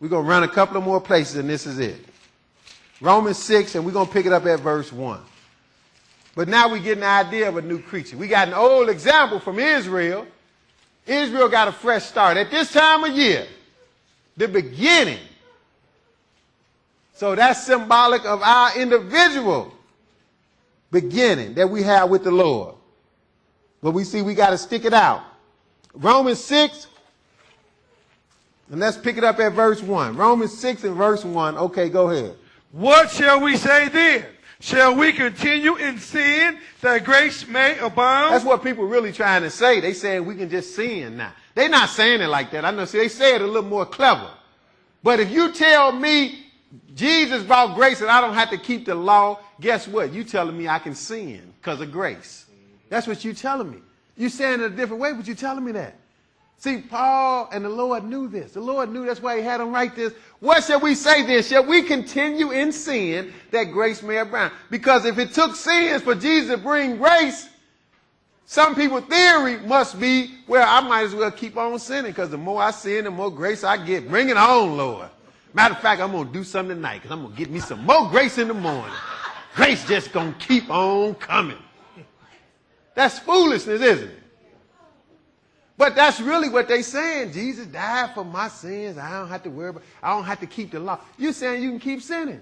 We're going to run a couple of more places, and this is it. Romans 6, and we're going to pick it up at verse 1. But now we get an idea of a new creature. We got an old example from Israel. Israel got a fresh start. At this time of year, the beginning. So that's symbolic of our individual beginning that we have with the Lord. But we see we got to stick it out. Romans 6, and let's pick it up at verse 1. Romans 6 and verse 1. Okay, go ahead. What shall we say then? Shall we continue in sin that grace may abound? That's what people really trying to say. They saying we can just sin now. They're not saying it like that. I know. See, they say it a little more clever. But if you tell me Jesus brought grace and I don't have to keep the law, guess what? You telling me I can sin because of grace. That's what you telling me. You saying it a different way, but you telling me that. See, Paul and the Lord knew this. The Lord knew, that's why he had them write this. What shall we say then? Shall we continue in sin that grace may abound? Because if it took sins for Jesus to bring grace, some people's theory must be, well, I might as well keep on sinning because the more I sin, the more grace I get. Bring it on, Lord. Matter of fact, I'm going to do something tonight because I'm going to get me some more grace in the morning. Grace just going to keep on coming. That's foolishness, isn't it? But that's really what they're saying. Jesus died for my sins. I don't have to worry about, I don't have to keep the law. You're saying you can keep sinning.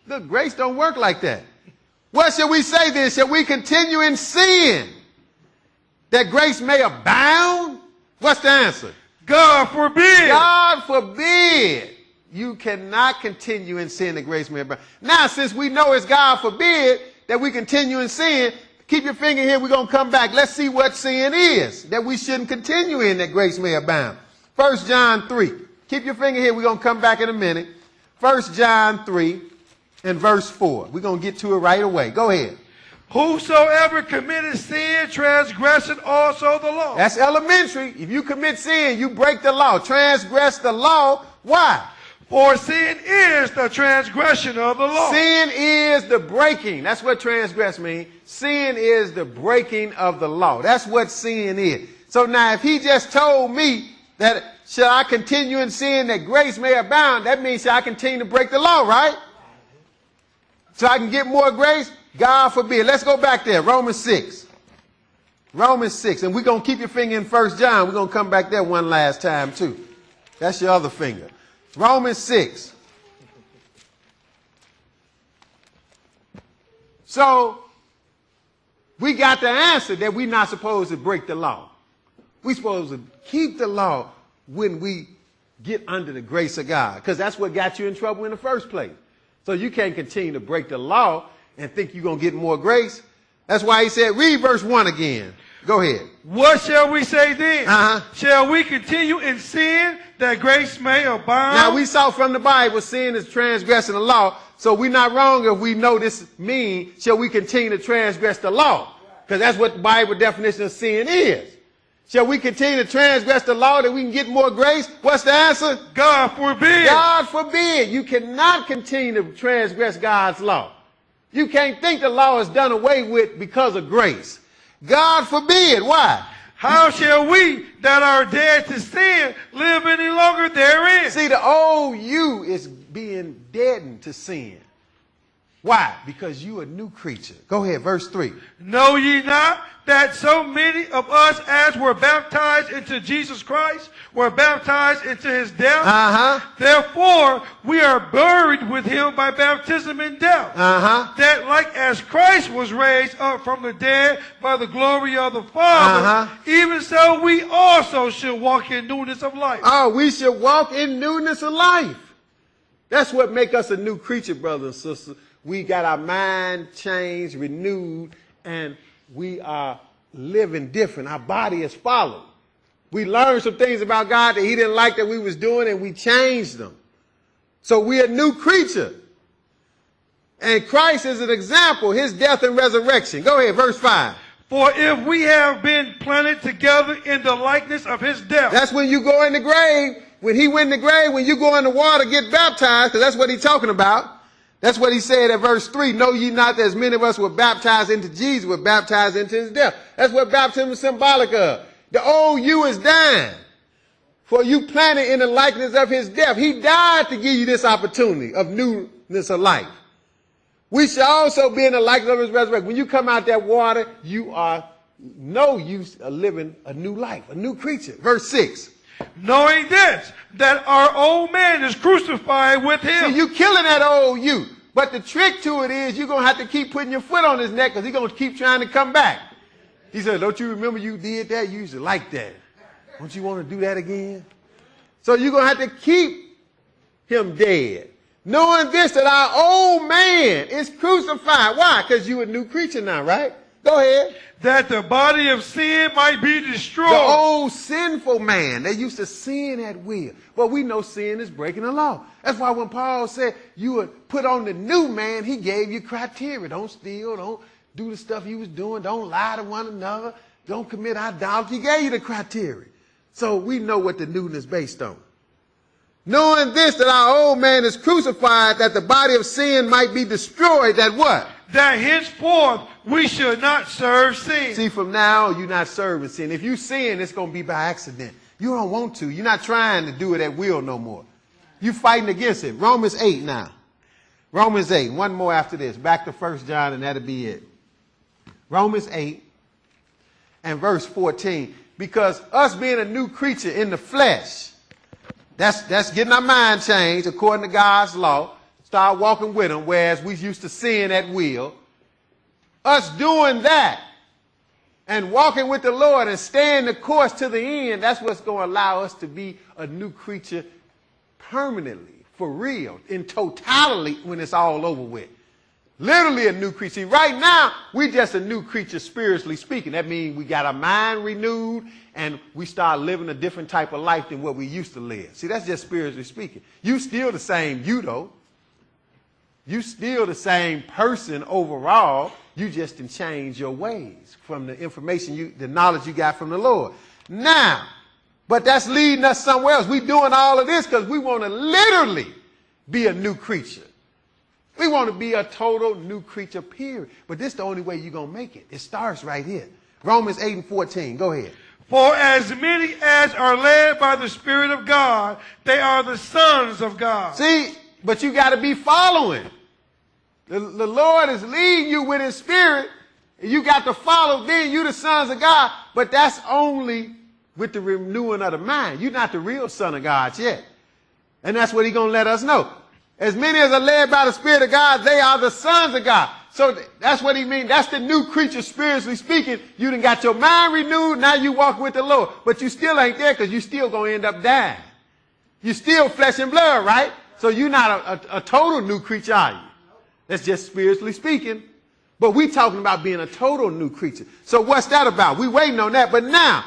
Look, grace don't work like that. What shall we say then? Shall we continue in sin that grace may abound? What's the answer? God forbid. God forbid. You cannot continue in sin that grace may abound. Now, since we know it's God forbid that we continue in sin, keep your finger here. We're going to come back. Let's see what sin is that we shouldn't continue in that grace may abound. 1 John 3. Keep your finger here. We're going to come back in a minute. 1 John 3 and verse 4. We're going to get to it right away. Go ahead. Whosoever committed sin transgresseth also the law. That's elementary. If you commit sin, you break the law. Transgress the law. Why? For sin is the transgression of the law. Sin is the breaking. That's what transgress means. Sin is the breaking of the law. That's what sin is. So now if he just told me that shall I continue in sin that grace may abound, that means shall I continue to break the law, right? So I can get more grace? God forbid. Let's go back there. Romans 6. Romans 6. And we're going to keep your finger in 1 John. We're going to come back there one last time too. That's your other finger. Romans 6. So we got the answer that we're not supposed to break the law. We're supposed to keep the law when we get under the grace of God, because that's what got you in trouble in the first place. So you can't continue to break the law and think you're going to get more grace. That's why he said, read verse 1 again. Go ahead. What shall we say then? Shall we continue in sin that grace may abound? Now we saw from the Bible sin is transgressing the law. So we're not wrong if we know this means shall we continue to transgress the law? Because that's what the Bible definition of sin is. Shall we continue to transgress the law that we can get more grace? What's the answer? God forbid. God forbid. You cannot continue to transgress God's law. You can't think the law is done away with because of grace. God forbid. Why? How shall we that are dead to sin live any longer therein? See, the old you is being deadened to sin. Why? Because you a new creature. Go ahead, verse 3. Know ye not that so many of us as were baptized into Jesus Christ were baptized into his death? Therefore, we are buried with him by baptism in death. That like as Christ was raised up from the dead by the glory of the Father, even so we also should walk in newness of life. Oh, we should walk in newness of life. That's what makes us a new creature, brothers and sisters. We got our mind changed, renewed, and we are living different. Our body is followed. We learned some things about God that he didn't like that we was doing, and we changed them. So we're a new creature. And Christ is an example, his death and resurrection. Go ahead, verse 5. For if we have been planted together in the likeness of his death. That's when you go in the grave. When he went in the grave, when you go in the water, get baptized, because that's what he's talking about. That's what he said at verse 3. Know ye not that as many of us were baptized into Jesus, were baptized into his death. That's what baptism is symbolic of. The old you is dying. For you planted in the likeness of his death. He died to give you this opportunity of newness of life. We shall also be in the likeness of his resurrection. When you come out that water, you are living a new life, a new creature. Verse 6. Knowing this, that our old man is crucified with him. See, you killing that old you. But the trick to it is you're going to have to keep putting your foot on his neck because he's going to keep trying to come back. He said, don't you remember you did that? You used to like that. Don't you want to do that again? So you're going to have to keep him dead. Knowing this, that our old man is crucified. Why? Because you're a new creature now, right? Go ahead. That the body of sin might be destroyed. The old sinful man. They used to sin at will. But we know sin is breaking the law. That's why when Paul said you would put on the new man, he gave you criteria. Don't steal. Don't do the stuff you was doing. Don't lie to one another. Don't commit idolatry. He gave you the criteria. So we know what the newness is based on. Knowing this, that our old man is crucified, that the body of sin might be destroyed, that what? That henceforth we should not serve sin. See, from now, you're not serving sin. If you sin, it's going to be by accident. You don't want to. You're not trying to do it at will no more. You're fighting against it. Romans 8 now. Romans 8. One more after this. Back to 1 John, and that'll be it. Romans 8 and verse 14. Because us being a new creature in the flesh, that's getting our mind changed according to God's law. Start walking with him, whereas we used to sin at will. Us doing that and walking with the Lord and staying the course to the end, that's what's going to allow us to be a new creature permanently, for real, in totality when it's all over with. Literally a new creature. Right now, we're just a new creature spiritually speaking. That means we got our mind renewed and we start living a different type of life than what we used to live. See, that's just spiritually speaking. You still the same you, though. You still the same person overall. You just can change your ways from the information, the knowledge you got from the Lord. Now, but that's leading us somewhere else. We're doing all of this because we want to literally be a new creature. We want to be a total new creature, period. But this is the only way you're going to make it. It starts right here. Romans 8 and 14. Go ahead. For as many as are led by the Spirit of God, they are the sons of God. See, but you got to be following. The Lord is leading you with his Spirit. And you got to follow, then you the sons of God. But that's only with the renewing of the mind. You're not the real son of God yet. And that's what he's going to let us know. As many as are led by the Spirit of God, they are the sons of God. So that's what he means. That's the new creature, spiritually speaking. You done got your mind renewed. Now you walk with the Lord. But you still ain't there because you still going to end up dying. You're still flesh and blood, right? So you're not a total new creature, are you? That's just spiritually speaking. But we talking about being a total new creature. So what's that about? We waiting on that. But now,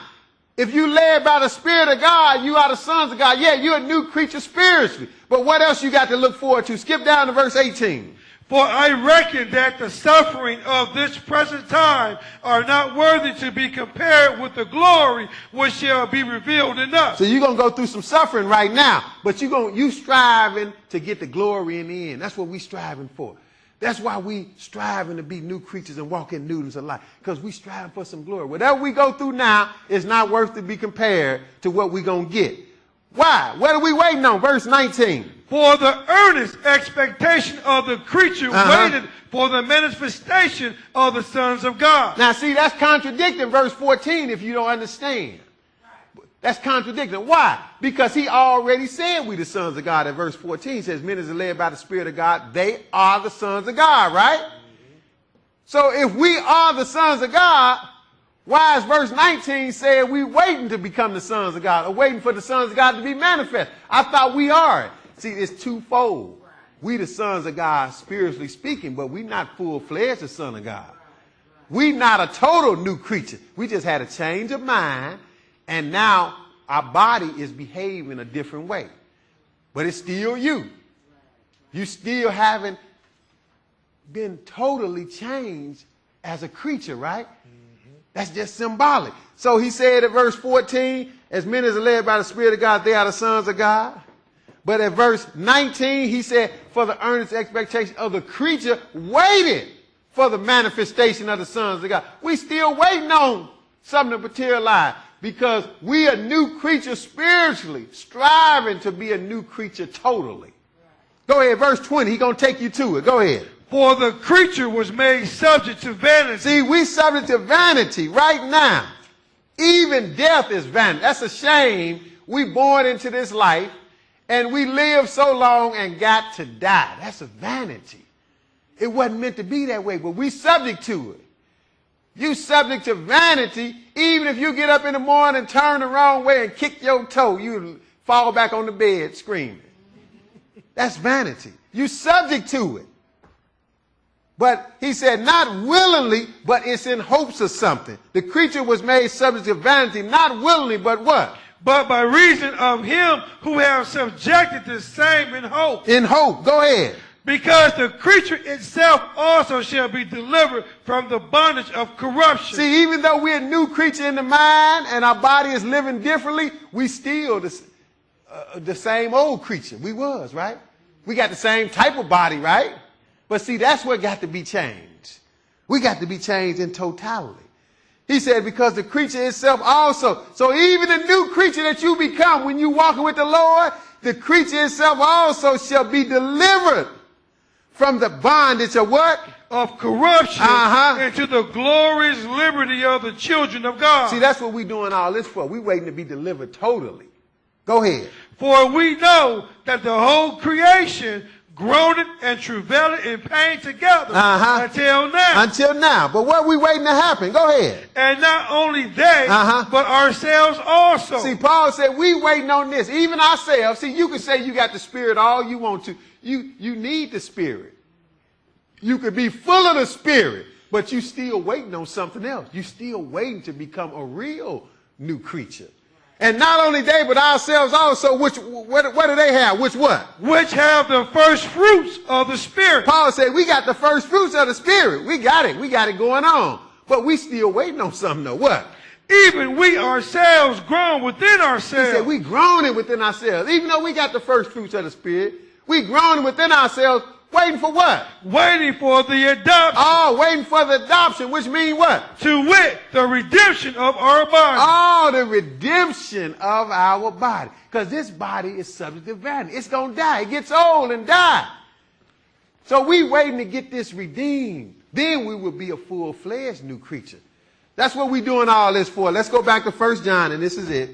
if you led by the Spirit of God, you are the sons of God. Yeah, you're a new creature spiritually. But what else you got to look forward to? Skip down to verse 18. For I reckon that the suffering of this present time are not worthy to be compared with the glory which shall be revealed in us. So you're going to go through some suffering right now. But you striving to get the glory in the end. That's what we striving for. That's why we striving to be new creatures and walk in newness of life. Because we striving for some glory. Whatever we go through now is not worth to be compared to what we're going to get. Why? What are we waiting on? Verse 19. For the earnest expectation of the creature waited for the manifestation of the sons of God. Now see, that's contradicting verse 14 if you don't understand. That's contradicting. Why? Because he already said we the sons of God. At verse 14 says, men is led by the Spirit of God. They are the sons of God, right? So if we are the sons of God, why is verse 19 saying we waiting to become the sons of God or waiting for the sons of God to be manifest? I thought we are. See, it's twofold. We the sons of God spiritually speaking, but we not full-fledged the son of God. We not a total new creature. We just had a change of mind. And now our body is behaving a different way. But it's still you. You still haven't been totally changed as a creature, right? That's just symbolic. So he said at verse 14, as many as are led by the Spirit of God, they are the sons of God. But at verse 19, he said, for the earnest expectation of the creature waited for the manifestation of the sons of God. We still waiting on something to materialize. Because we are new creatures spiritually, striving to be a new creature totally. Go ahead, verse 20. He's going to take you to it. Go ahead. For the creature was made subject to vanity. See, we subject to vanity right now. Even death is vanity. That's a shame. We born into this life and we live so long and got to die. That's a vanity. It wasn't meant to be that way, but we subject to it. You subject to vanity. Even if you get up in the morning and turn the wrong way and kick your toe, you fall back on the bed screaming. That's vanity. You subject to it. But he said, not willingly, but it's in hopes of something. The creature was made subject to vanity, not willingly, but what? But by reason of him who have subjected the same in hope. In hope. Go ahead. Because the creature itself also shall be delivered from the bondage of corruption. See, even though we're a new creature in the mind and our body is living differently, we still the same old creature we was, right? We got the same type of body, right? But see, that's what got to be changed. We got to be changed in totality. He said, because the creature itself also. So even the new creature that you become when you walking with the Lord, the creature itself also shall be delivered from the bondage of what? Of corruption into the glorious liberty of the children of God. See, that's what we're doing all this for. We're waiting to be delivered totally. Go ahead. For we know that the whole creation groaning and travailing in pain together until now. Until now. But what are we waiting to happen? Go ahead. And not only they, but ourselves also. See, Paul said we waiting on this. Even ourselves. See, you can say you got the Spirit all you want to. You need the Spirit. You could be full of the Spirit, but you still waiting on something else. You still waiting to become a real new creature. And not only they, but ourselves also, what do they have? Which what? Which have the first fruits of the Spirit. Paul said, we got the first fruits of the Spirit. We got it. We got it going on. But we still waiting on something though. What? Even we ourselves grown within ourselves. He said, we groaning within ourselves. Even though we got the first fruits of the Spirit, we groaning within ourselves. Waiting for what? Waiting for the adoption. Oh, waiting for the adoption, which means what? To wit, the redemption of our body. Oh, the redemption of our body. Because this body is subject to vanity. It's going to die. It gets old and die. So we waiting to get this redeemed. Then we will be a full-fledged new creature. That's what we're doing all this for. Let's go back to 1 John, and this is it.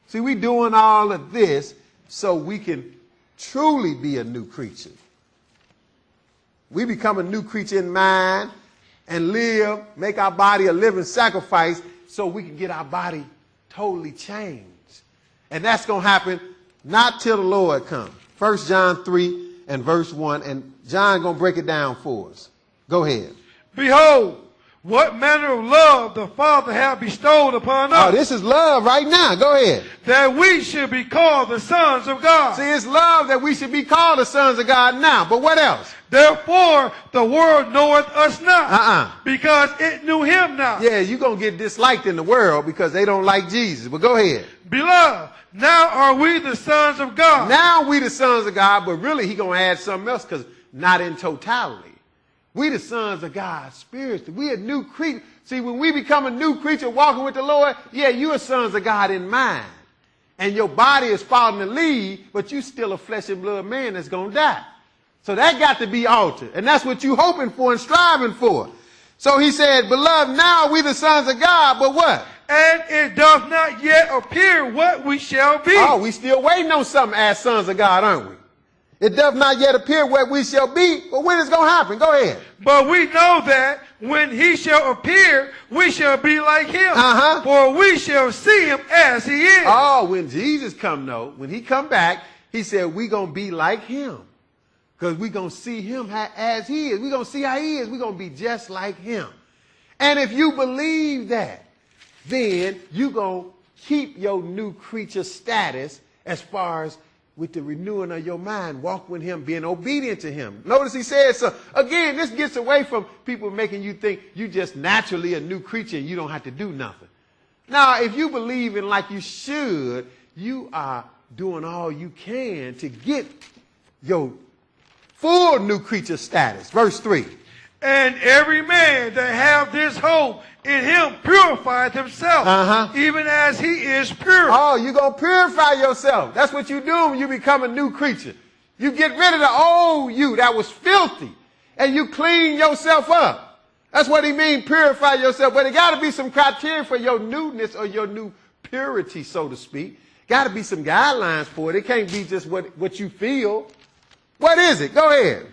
See, we're doing all of this so we can truly be a new creature. We become a new creature in mind and live, make our body a living sacrifice so we can get our body totally changed. And that's going to happen not till the Lord comes. 1 John 3 and verse 1, and John going to break it down for us. Go ahead. Behold, what manner of love the Father hath bestowed upon us. Oh, this is love right now. Go ahead. That we should be called the sons of God. See, it's love that we should be called the sons of God now. But what else? Therefore, the world knoweth us not. Because it knew him not. Yeah, you're going to get disliked in the world because they don't like Jesus. But go ahead. Beloved, now are we the sons of God. Now we the sons of God, but really he going to add something else because not in totality. We the sons of God spiritually. We a new creature. See, when we become a new creature walking with the Lord, yeah, you are sons of God in mind. And your body is following the lead, but you still a flesh and blood man that's going to die. So that got to be altered. And that's what you hoping for and striving for. So he said, beloved, now we the sons of God, but what? And it doth not yet appear what we shall be. Oh, we still waiting on something as sons of God, aren't we? It doth not yet appear what we shall be, but when it's going to happen? Go ahead. But we know that when he shall appear, we shall be like him. For we shall see him as he is. Oh, when Jesus come, though, when he come back, he said we going to be like him. Because we going to see him as he is. we going to see how he is. we going to be just like him. And if you believe that, then you going to keep your new creature status as far as with the renewing of your mind, walk with him, being obedient to him. Notice he says, so again, this gets away from people making you think you just naturally a new creature and you don't have to do nothing. Now, if you believe in like you should, you are doing all you can to get your full new creature status. Verse 3. And every man that have this hope in him purifieth himself, even as he is pure. Oh, you're going to purify yourself. That's what you do when you become a new creature. You get rid of the old you that was filthy, and you clean yourself up. That's what he means, purify yourself. But it got to be some criteria for your newness or your new purity, so to speak. Got to be some guidelines for it. It can't be just what you feel. What is it? Go ahead.